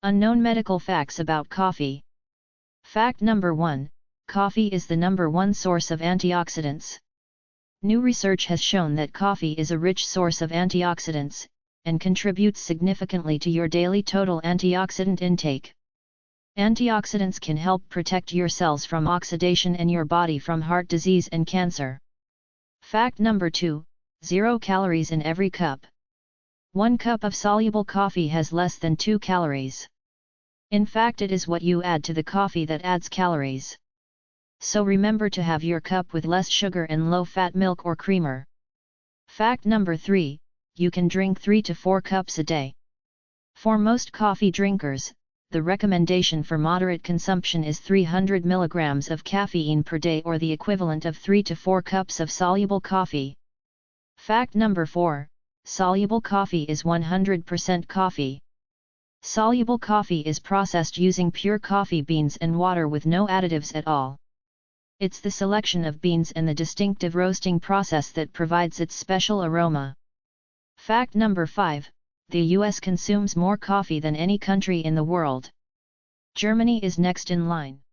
Unknown medical facts about coffee. Fact number 1, coffee is the #1 source of antioxidants. New research has shown that coffee is a rich source of antioxidants, and contributes significantly to your daily total antioxidant intake. Antioxidants can help protect your cells from oxidation and your body from heart disease and cancer. Fact number 2, 0 calories in every cup. 1 cup of soluble coffee has less than 2 calories. In fact, it is what you add to the coffee that adds calories. So remember to have your cup with less sugar and low-fat milk or creamer. Fact number 3, you can drink 3 to 4 cups a day. For most coffee drinkers, the recommendation for moderate consumption is 300 mg of caffeine per day, or the equivalent of 3 to 4 cups of soluble coffee. Fact number 4, soluble coffee is 100% coffee. Soluble coffee is processed using pure coffee beans and water with no additives at all. It's the selection of beans and the distinctive roasting process that provides its special aroma. Fact number 5, the US consumes more coffee than any country in the world. Germany is next in line.